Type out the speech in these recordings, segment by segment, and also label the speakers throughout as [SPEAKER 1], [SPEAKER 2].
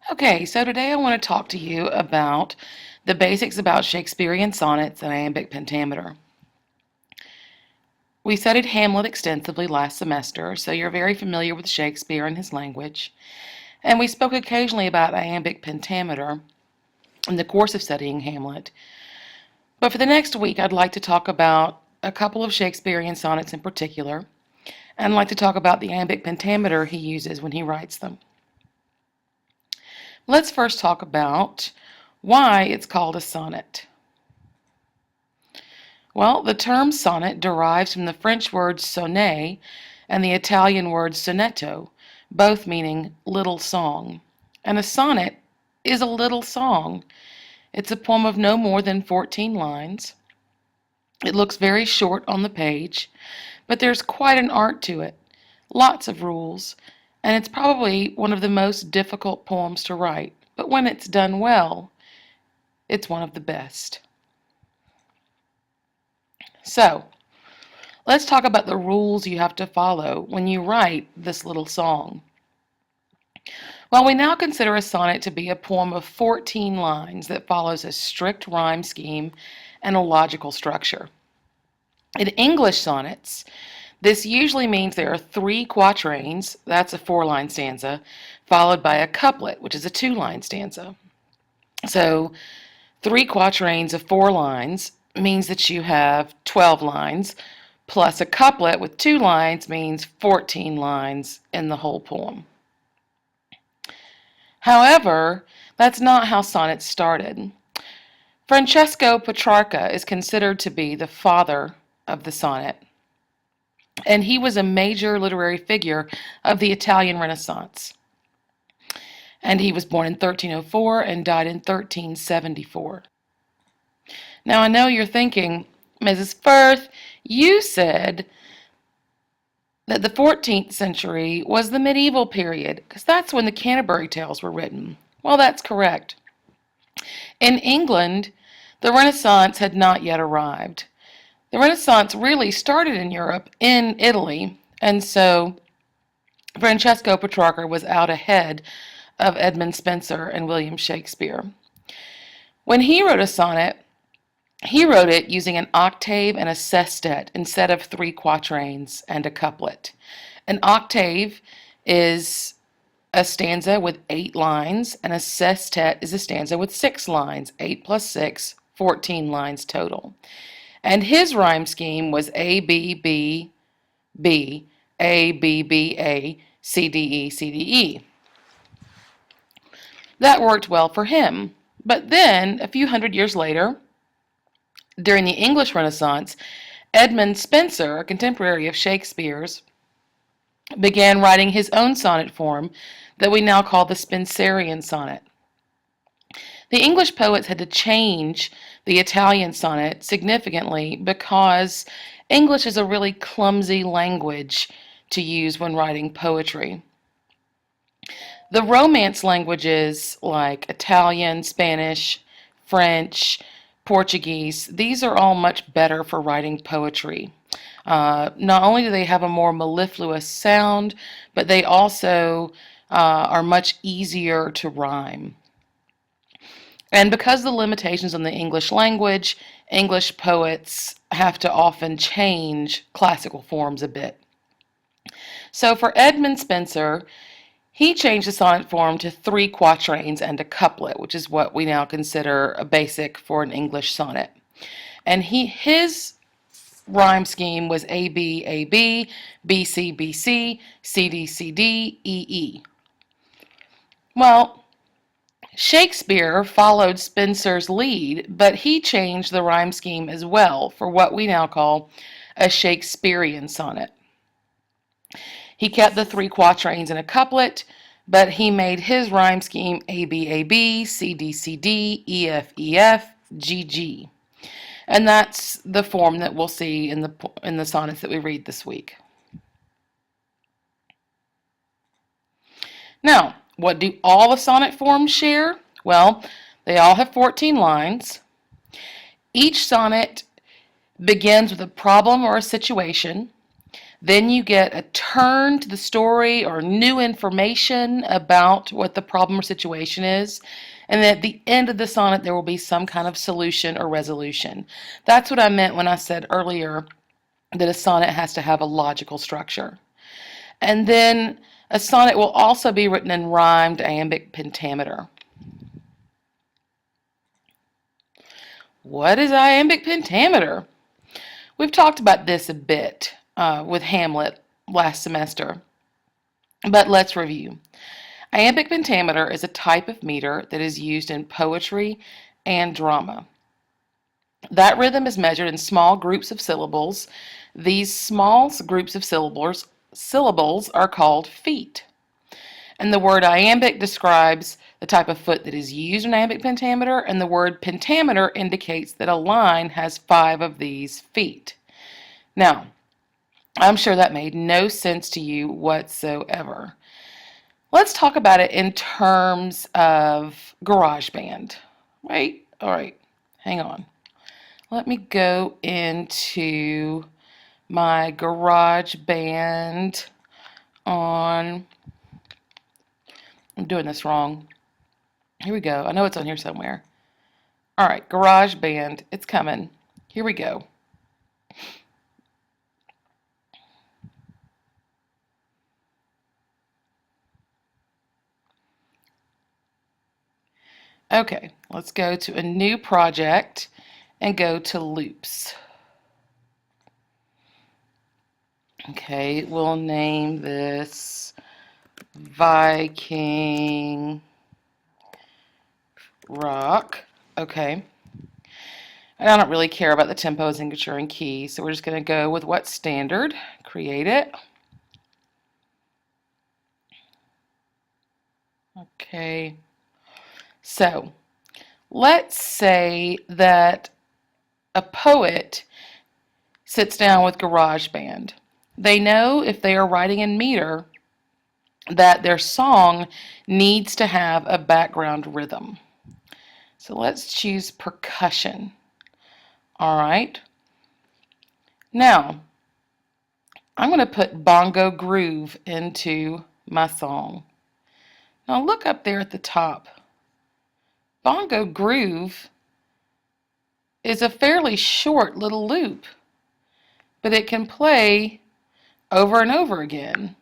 [SPEAKER 1] Okay, so today I want to talk to you about the basics about Shakespearean sonnets and iambic pentameter. We studied Hamlet extensively last semester, so you're very familiar with Shakespeare and his language, and we spoke occasionally about iambic pentameter in the course of studying Hamlet. But for the next week, I'd like to talk about a couple of Shakespearean sonnets in particular, and I'd like to talk about the iambic pentameter he uses when he writes them. Let's first talk about why it's called a sonnet. Well, the term sonnet derives from the French word sonnet and the Italian word sonetto, both meaning little song. And a sonnet is a little song. It's a poem of no more than 14 lines. It looks very short on the page, but there's quite an art to it, lots of rules, and it's probably one of the most difficult poems to write. But when it's done well, it's one of the best. So, let's talk about the rules you have to follow when you write this little song. Well, we now consider a sonnet to be a poem of 14 lines that follows a strict rhyme scheme and a logical structure. In English sonnets, this usually means there are 3 quatrains, that's a 4-line stanza, followed by a couplet, which is a 2-line stanza. So 3 quatrains of 4 lines means that you have 12 lines, plus a couplet with 2 lines means 14 lines in the whole poem. However, that's not how sonnets started. Francesco Petrarca is considered to be the father of the sonnet, and he was a major literary figure of the Italian Renaissance. And he was born in 1304 and died in 1374. Now, I know you're thinking, Mrs. Firth, you said that the 14th century was the medieval period, because that's when the Canterbury Tales were written. Well, that's correct. In England, the Renaissance had not yet arrived. The Renaissance really started in Europe, in Italy, and so Francesco Petrarca was out ahead of Edmund Spenser and William Shakespeare. When he wrote a sonnet, he wrote it using an octave and a sestet instead of 3 quatrains and a couplet. An octave is a stanza with 8 lines, and a sestet is a stanza with 6 lines. 8 plus 6, 14 lines total. And his rhyme scheme was A, B, B, B, A, B, B, A, C, D, E, C, D, E. That worked well for him. But then, a few hundred years later, during the English Renaissance, Edmund Spenser, a contemporary of Shakespeare's, began writing his own sonnet form that we now call the Spenserian sonnet. The English poets had to change the Italian sonnet significantly because English is a really clumsy language to use when writing poetry. The Romance languages like Italian, Spanish, French, Portuguese, these are all much better for writing poetry. Not only do they have a more mellifluous sound, but they also are much easier to rhyme. And because of the limitations on the English language, English poets have to often change classical forms a bit. So for Edmund Spenser, he changed the sonnet form to 3 quatrains and a couplet, which is what we now consider a basic for an English sonnet. And his rhyme scheme was A, B, A, B, B, C, B, C, C, D, C, D, E, E. Well, Shakespeare followed Spenser's lead, but he changed the rhyme scheme as well for what we now call a Shakespearean sonnet. He kept the 3 quatrains and a couplet, but he made his rhyme scheme A, B, A, B, C, D, C, D, E, F, E, F, G, G. And that's the form that we'll see in the sonnets that we read this week. Now, what do all the sonnet forms share? Well, they all have 14 lines. Each sonnet begins with a problem or a situation. Then you get a turn to the story or new information about what the problem or situation is. And then at the end of the sonnet, there will be some kind of solution or resolution. That's what I meant when I said earlier that a sonnet has to have a logical structure. And then a sonnet will also be written in rhymed iambic pentameter. What is iambic pentameter? We've talked about this a bit with Hamlet last semester, but let's review. Iambic pentameter is a type of meter that is used in poetry and drama. That rhythm is measured in small groups of syllables. These small groups of syllables are called feet. And the word iambic describes the type of foot that is used in iambic pentameter, and the word pentameter indicates that a line has 5 of these feet. Now, I'm sure that made no sense to you whatsoever. Let's talk about it in terms of Garageband. Wait, all right, hang on. Let me go into my Garageband on, I'm doing this wrong. Here we go. I know it's on here somewhere. All right, Garageband, it's coming. Here we go. Okay, let's go to a new project and go to loops. Okay, we'll name this Viking Rock. Okay. And I don't really care about the tempo, signature, and key, so we're just going to go with what's standard. Create it. Okay. So, let's say that a poet sits down with Garageband. They know if they are writing in meter that their song needs to have a background rhythm. So let's choose percussion. All right. Now, I'm going to put bongo groove into my song. Now look up there at the top. Bongo groove is a fairly short little loop, but it can play over and over again.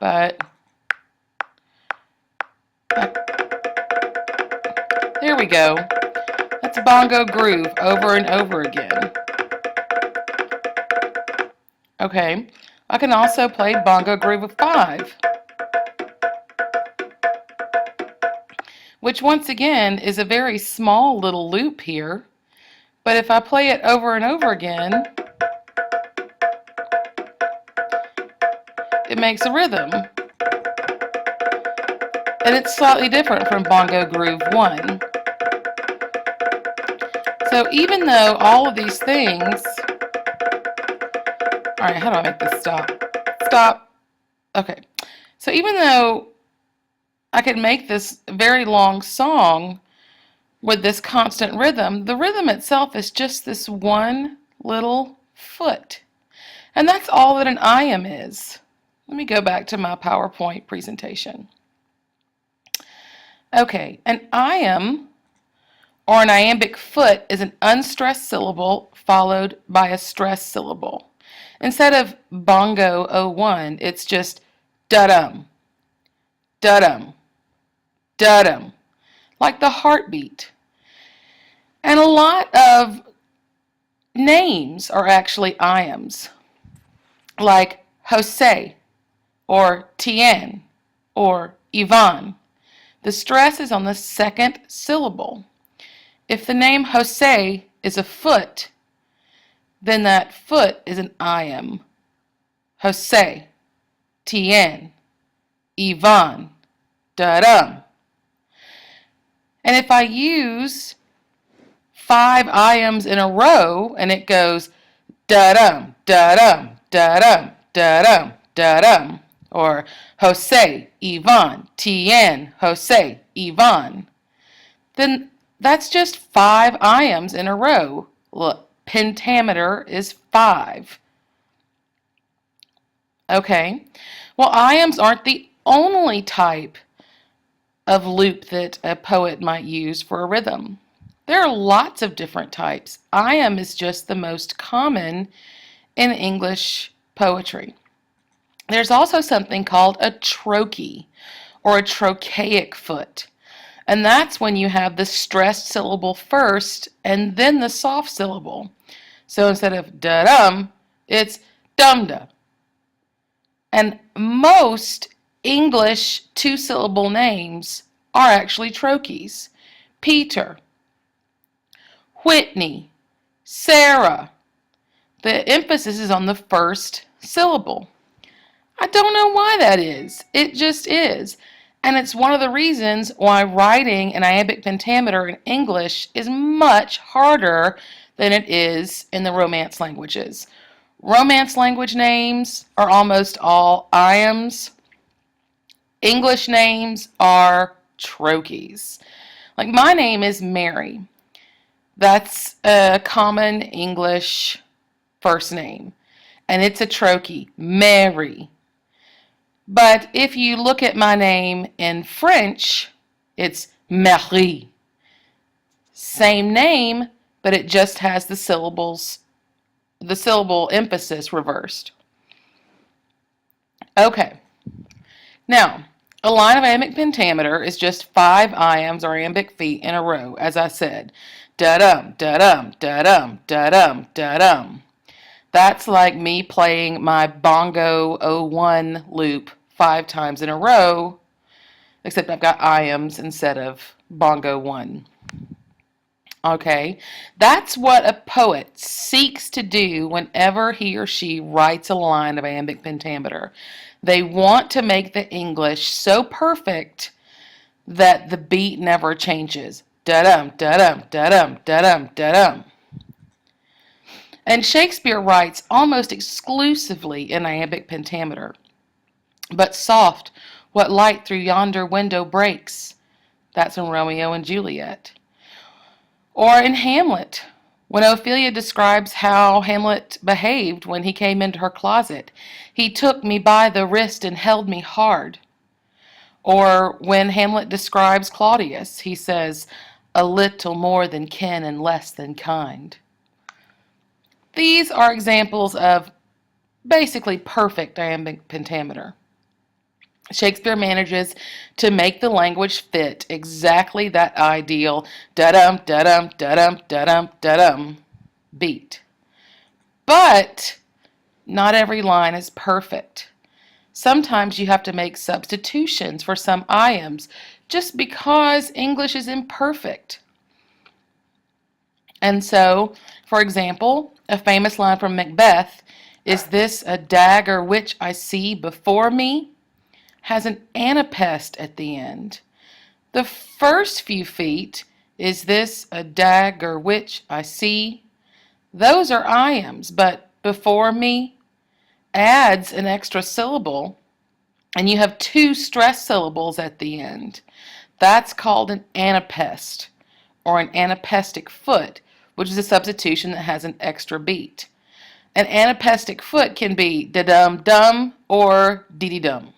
[SPEAKER 1] But there we go. That's bongo groove over and over again. Okay, I can also play bongo groove of 5, which once again is a very small little loop here, but if I play it over and over again, it makes a rhythm. And it's slightly different from bongo groove 1. So even though all of these things, all right, how do I make this stop? Stop. Okay. So even though I could make this very long song with this constant rhythm, the rhythm itself is just this one little foot. And that's all that an iamb is. Let me go back to my PowerPoint presentation. Okay, an iamb or an iambic foot is an unstressed syllable followed by a stressed syllable. Instead of bongo 01, it's just da-dum, da-dum, da-dum, like the heartbeat. And a lot of names are actually iambs, like Jose or Tien or Ivan. The stress is on the second syllable. If the name Jose is a foot, then that foot is an iamb. Jose, Tien, Ivan, da-dum. And if I use 5 iambs in a row and it goes da-dum, da-dum, da-dum, da-dum, da-dum, or Jose, Ivan, Tien, Jose, Ivan, then that's just 5 iambs in a row. Look, pentameter is 5. Okay, well, iambs aren't the only type of loop that a poet might use for a rhythm. There are lots of different types. Iamb is just the most common in English poetry. There's also something called a trochee or a trochaic foot. And that's when you have the stressed syllable first and then the soft syllable. So instead of da-dum, it's dum-da. And most English two-syllable names are actually trochees. Peter, Whitney, Sarah. The emphasis is on the first syllable. I don't know why that is. It just is. And it's one of the reasons why writing an iambic pentameter in English is much harder than it is in the Romance languages. Romance language names are almost all iambs. English names are trochees. Like my name is Mary. That's a common English first name. And it's a trochee, Mary. But if you look at my name in French, it's Marie. Same name, but it just has the syllable emphasis reversed. Okay. Now, a line of iambic pentameter is just 5 iambs or iambic feet in a row, as I said. Da-dum, da-dum, da-dum, da-dum, da-dum. That's like me playing my bongo 01 loop 5 times in a row, except I've got iambs instead of bongo 1. Okay, that's what a poet seeks to do whenever he or she writes a line of iambic pentameter. They want to make the English so perfect that the beat never changes. Da-dum, da-dum, da-dum, da-dum, da-dum. And Shakespeare writes almost exclusively in iambic pentameter. But soft, what light through yonder window breaks? That's in Romeo and Juliet. Or in Hamlet, when Ophelia describes how Hamlet behaved when he came into her closet. He took me by the wrist and held me hard. Or when Hamlet describes Claudius, he says, a little more than kin and less than kind. These are examples of basically perfect iambic pentameter. Shakespeare manages to make the language fit exactly that ideal da-dum, da-dum, da-dum, da-dum, da-dum beat. But not every line is perfect. Sometimes you have to make substitutions for some iambs just because English is imperfect. And so, for example, a famous line from Macbeth, "Is this a dagger which I see before me?" has an anapest at the end. The first few feet, "Is this a dagger which I see?" Those are iambs, but "before me" adds an extra syllable, and you have 2 stressed syllables at the end. That's called an anapest, or an anapestic foot, which is a substitution that has an extra beat. An anapestic foot can be da-dum-dum or dee-dee-dum.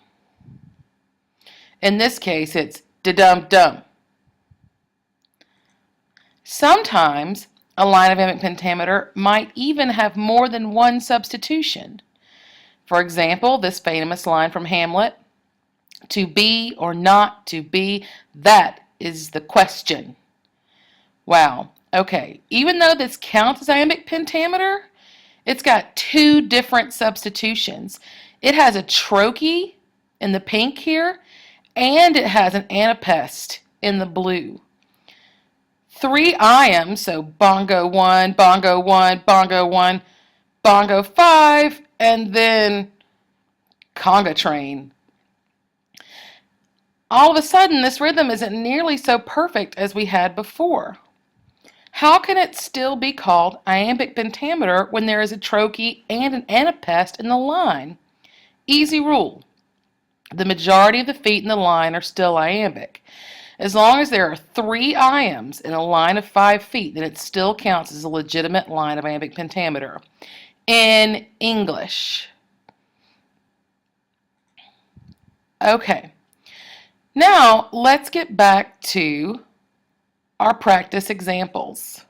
[SPEAKER 1] In this case, it's da-dum-dum. Sometimes a line of iambic pentameter might even have more than one substitution. For example, this famous line from Hamlet, "To be or not to be, that is the question." Wow. Okay, even though this counts as iambic pentameter, it's got 2 different substitutions. It has a trochee in the pink here, and it has an anapest in the blue. 3 iambs, so bongo 1, bongo 1, bongo 1, bongo 5, and then conga train. All of a sudden, this rhythm isn't nearly so perfect as we had before. How can it still be called iambic pentameter when there is a trochee and an anapest in the line? Easy rule. The majority of the feet in the line are still iambic. As long as there are 3 iambs in a line of 5 feet, then it still counts as a legitimate line of iambic pentameter. In English. Okay, now let's get back to our practice examples.